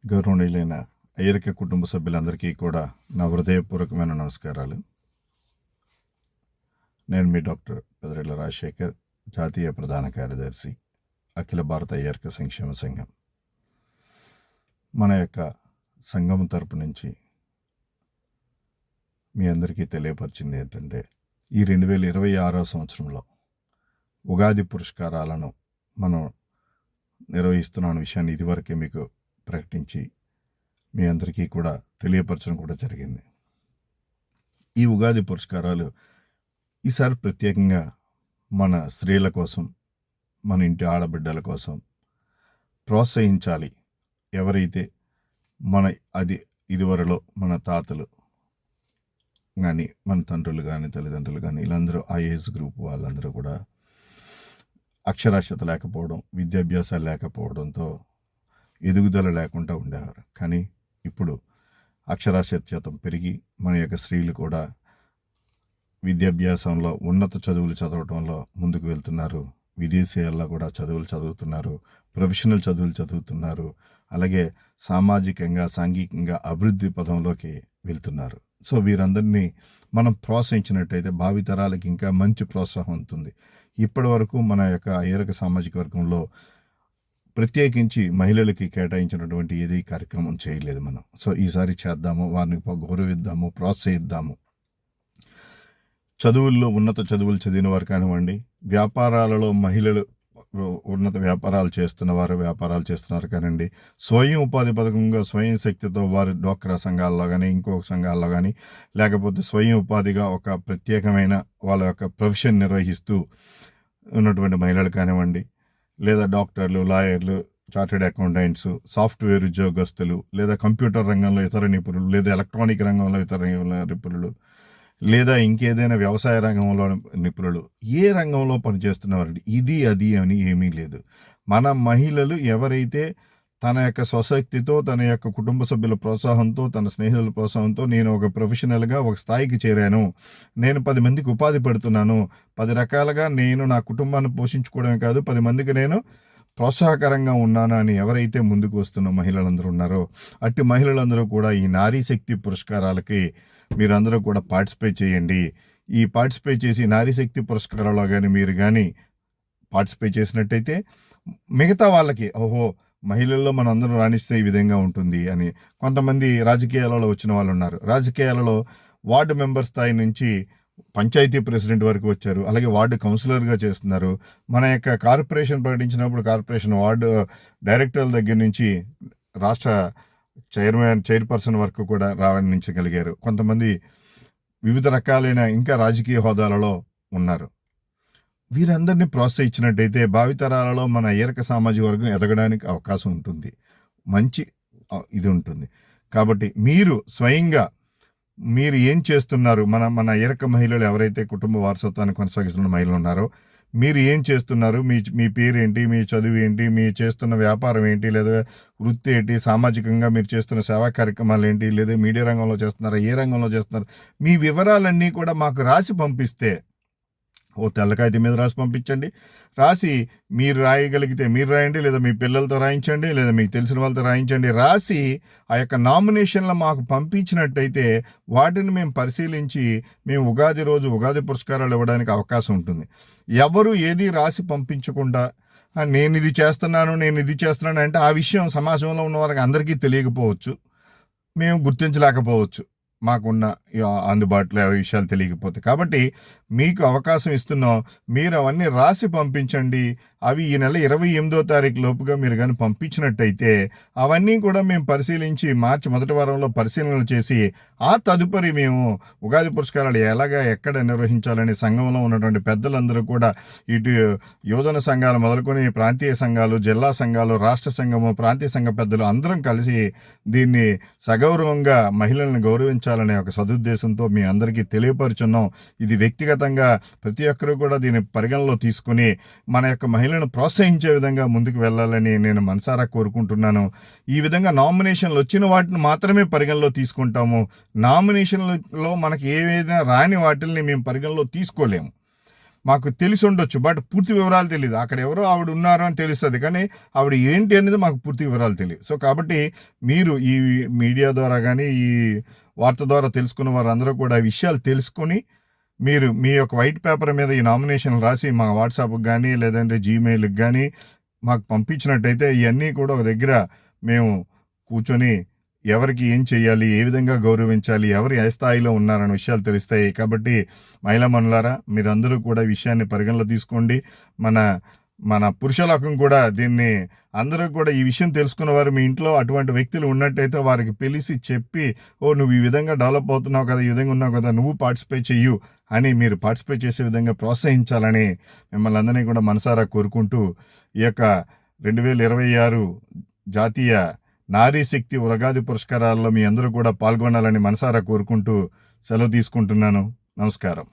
గౌరవనీయులైన అయ్యరిక కుటుంబ సభ్యులందరికీ కూడా నా హృదయపూర్వకమైన నమస్కారాలు. నేను మీ డాక్టర్ పెదరెడ్ల రాజశేఖర్, జాతీయ ప్రధాన కార్యదర్శి, అఖిల భారత అయ్యరిక సంక్షేమ సంఘం. మన యొక్క సంఘం తరపు నుంచి మీ అందరికీ తెలియపరిచింది ఏంటంటే, ఈ 2026 సంవత్సరంలో ఉగాది పురస్కారాలను మనం నిర్వహిస్తున్న విషయాన్ని ఇదివరకే మీకు ప్రకటించి మీ అందరికీ కూడా తెలియపరచడం కూడా జరిగింది. ఈ ఉగాది పురస్కారాలు ఈసారి ప్రత్యేకంగా మన స్త్రీల కోసం, మన ఇంటి ఆడబిడ్డల కోసం ప్రోత్సహించాలి. ఎవరైతే ఇదివరలో మన తాతలు కానీ, మన తండ్రులు కానీ, తల్లిదండ్రులు కానీ, వీళ్ళందరూ ఆ ఏజ్ గ్రూప్ వాళ్ళందరూ కూడా అక్షరాస్యత లేకపోవడం, విద్యాభ్యాసాలు లేకపోవడంతో ఎదుగుదల లేకుండా ఉండేవారు. కానీ ఇప్పుడు అక్షరాస్యత పెరిగి మన యొక్క స్త్రీలు కూడా విద్యాభ్యాసంలో ఉన్నత చదువులు చదవడంలో ముందుకు వెళ్తున్నారు. విదేశీయాల్లో కూడా చదువులు చదువుతున్నారు, ప్రొఫెషనల్ చదువులు చదువుతున్నారు. అలాగే సామాజికంగా, సాంఘికంగా అభివృద్ధి పదంలోకి వెళ్తున్నారు. సో వీరందరినీ మనం ప్రోత్సహించినట్టయితే భావితరాలకి ఇంకా మంచి ప్రోత్సాహం ఉంటుంది. ఇప్పటి వరకు మన యొక్క అయ్యరిక సామాజిక వర్గంలో ప్రత్యేకించి మహిళలకి కేటాయించినటువంటి ఏది కార్యక్రమం చేయలేదు మనం. సో ఈసారి చేద్దాము, వారిని గౌరవిద్దాము, ప్రోత్సహిద్దాము. చదువుల్లో ఉన్నత చదువులు చదివిన వారు కానివ్వండి, వ్యాపారాలలో మహిళలు ఉన్నత వ్యాపారాలు చేస్తున్నారు కానివ్వండి, స్వయం ఉపాధి పథకంగా స్వయం శక్తితో వారు డ్వాక్రా సంఘాల్లో కానీ, ఇంకొక సంఘాల్లో కానీ, లేకపోతే స్వయం ఉపాధిగా ఒక ప్రత్యేకమైన వాళ్ళ యొక్క ప్రొఫెషన్ నిర్వహిస్తూ ఉన్నటువంటి మహిళలు కానివ్వండి, లేదా డాక్టర్లు, లాయర్లు, చార్టెడ్ అకౌంటెంట్స్, సాఫ్ట్వేర్ ఉద్యోగస్తులు, లేదా కంప్యూటర్ రంగంలో ఇతర నిపుణులు, లేదా ఎలక్ట్రానిక్ రంగంలో ఇతర నిపుణులు, లేదా ఇంకేదైనా వ్యవసాయ రంగంలో నిపుణులు, ఏ రంగంలో పనిచేస్తున్నవారండి, ఇది అది అని ఏమీ లేదు. మన మహిళలు ఎవరైతే తన యొక్క స్వశక్తితో, తన యొక్క కుటుంబ సభ్యుల ప్రోత్సాహంతో, తన స్నేహితుల ప్రోత్సాహంతో నేను ఒక ప్రొఫెషనల్గా ఒక స్థాయికి చేరాను, నేను 10 మందికి ఉపాధి పెడుతున్నాను, 10 రకాలుగా నేను నా కుటుంబాన్ని పోషించుకోవడమే కాదు 10 మందికి నేను ప్రోత్సాహకరంగా ఉన్నాను అని ఎవరైతే ముందుకు వస్తున్న మహిళలందరూ ఉన్నారో, అట్టి మహిళలందరూ కూడా ఈ నారీ శక్తి పురస్కారాలకి మీరందరూ కూడా పార్టిసిపేట్ చేయండి. ఈ పార్టిసిపేట్ చేసి నారీ శక్తి పురస్కారాల్లో కానీ మీరు కానీ పార్టిసిపేట్ చేసినట్టయితే మిగతా వాళ్ళకి ఓహో మహిళల్లో మనం అందరం రాణిస్తే ఈ విధంగా ఉంటుంది అని. కొంతమంది రాజకీయాలలో వచ్చిన వాళ్ళు ఉన్నారు. రాజకీయాలలో వార్డు మెంబర్ స్థాయి నుంచి పంచాయతీ ప్రెసిడెంట్ వరకు వచ్చారు. అలాగే వార్డు కౌన్సిలర్గా చేస్తున్నారు. మన యొక్క కార్పొరేషన్ ప్రకటించినప్పుడు కార్పొరేషన్ వార్డు డైరెక్టర్ల దగ్గర నుంచి రాష్ట్ర చైర్పర్సన్ వరకు కూడా రాణించగలిగారు. కొంతమంది వివిధ రకాలైన ఇంకా రాజకీయ హోదాలలో ఉన్నారు. వీరందరినీ ప్రోత్సహించినట్టయితే భావితరాలలో మన అయ్యరిక సామాజిక వర్గం ఎదగడానికి అవకాశం ఉంటుంది, మంచి ఇది ఉంటుంది. కాబట్టి మీరు స్వయంగా మీరు ఏం చేస్తున్నారు, మన అయ్యరిక మహిళలు ఎవరైతే కుటుంబ వారసత్వాన్ని కొనసాగిస్తున్న మహిళలు ఉన్నారో మీరు ఏం చేస్తున్నారు, మీ పేరేంటి, మీ చదువు ఏంటి, మీ చేస్తున్న వ్యాపారం ఏంటి, లేదా వృత్తి ఏంటి, సామాజికంగా మీరు చేస్తున్న సేవా కార్యక్రమాలు ఏంటి, లేదా మీడియా రంగంలో చేస్తున్నారా, ఏ రంగంలో చేస్తున్నారు, మీ వివరాలన్నీ కూడా మాకు రాసి పంపిస్తే, తెల్ల కాగితం మీద రాసి పంపించండి. రాసి మీరు రాయగలిగితే మీరు రాయండి, లేదా మీ పిల్లలతో రాయించండి, లేదా మీకు తెలిసిన వాళ్ళతో రాయించండి. రాసి ఆ యొక్క నామినేషన్లు మాకు పంపించినట్టయితే వాటిని మేము పరిశీలించి మేము ఉగాది రోజు ఉగాది పురస్కారాలు ఇవ్వడానికి అవకాశం ఉంటుంది. ఎవరు ఏది రాసి పంపించకుండా నేను ఇది చేస్తున్నాను అంటే ఆ విషయం సమాజంలో ఉన్న వారికి అందరికీ తెలియకపోవచ్చు, మేము గుర్తించలేకపోవచ్చు, మాకున్న అందుబాటులో విషయాలు తెలియకపోతే. కాబట్టి మీకు అవకాశం ఇస్తున్నాం, మీరు అవన్నీ రాసి పంపించండి. అవి ఈ నెల 28వ తారీఖు లోపుగా మీరు కానీ పంపించినట్టయితే అవన్నీ కూడా మేము పరిశీలించి మార్చి మొదటి వారంలో పరిశీలనలు చేసి ఆ తదుపరి మేము ఉగాది పురస్కారాలు ఎక్కడ నిర్వహించాలని సంఘంలో ఉన్నటువంటి పెద్దలందరూ కూడా, ఇటు యువజన సంఘాలు మొదలుకొని ప్రాంతీయ సంఘాలు, జిల్లా సంఘాలు, రాష్ట్ర సంఘము, ప్రాంతీయ సంఘ పెద్దలు అందరం కలిసి దీన్ని సగౌరవంగా మహిళలను గౌరవించాలనే ఒక సదుద్దేశంతో మీ అందరికీ తెలియపరుచున్నాం. ఇది వ్యక్తిగతంగా ప్రతి ఒక్కరూ కూడా దీన్ని పరిగణలో తీసుకుని మన యొక్క మహిళలను ప్రోత్సహించే విధంగా ముందుకు వెళ్ళాలని నేను మనసారా కోరుకుంటున్నాను. ఈ విధంగా నామినేషన్లు వచ్చిన వాటిని మాత్రమే పరిగణలో తీసుకుంటాము. నామినేషన్లో మనకి ఏవైనా రాని వాటిని మేము పరిగణలో తీసుకోలేము. మాకు తెలిసి ఉండొచ్చు, బట్ పూర్తి వివరాలు తెలియదు. అక్కడ ఎవరో ఆవిడ ఉన్నారు అని తెలుస్తుంది, కానీ ఆవిడ ఏంటి అనేది మాకు పూర్తి వివరాలు తెలియదు. సో కాబట్టి మీరు ఈ మీడియా ద్వారా కానీ ఈ వార్త ద్వారా తెలుసుకున్న వారందరూ కూడా ఈ విషయాలు తెలుసుకొని మీరు మీ యొక్క వైట్ పేపర్ మీద ఈ నామినేషన్ రాసి మా వాట్సాప్కి కానీ లేదంటే జీమెయిల్కి కానీ మాకు పంపించినట్టయితే ఇవన్నీ కూడా ఒక దగ్గర మేము కూర్చొని ఎవరికి ఏం చేయాలి, ఏ విధంగా గౌరవించాలి, ఎవరు ఏ స్థాయిలో ఉన్నారనే విషయాలు తెలుస్తాయి. కాబట్టి మహిళా మనులారా, మీరందరూ కూడా ఈ విషయాన్ని పరిగణలో తీసుకోండి. మన పురుషలోకం కూడా దీన్ని అందరూ కూడా ఈ విషయం తెలుసుకున్నవారు మీ ఇంట్లో అటువంటి వ్యక్తులు ఉన్నట్టయితే వారికి పిలిచి చెప్పి, నువ్వు ఈ విధంగా డెవలప్ అవుతున్నావు కదా, ఈ విధంగా ఉన్నావు కదా, నువ్వు పార్టిసిపేట్ చెయ్యు అని మీరు పార్టిసిపేట్ చేసే విధంగా ప్రోత్సహించాలని మిమ్మల్ని అందరినీ కూడా మనసారా కోరుకుంటూ ఈ యొక్క 2026 జాతీయ నారీ శక్తి ఉరగాది పురస్కారాల్లో మీ అందరూ కూడా పాల్గొనాలని మనసారా కోరుకుంటూ సెలవు తీసుకుంటున్నాను. నమస్కారం.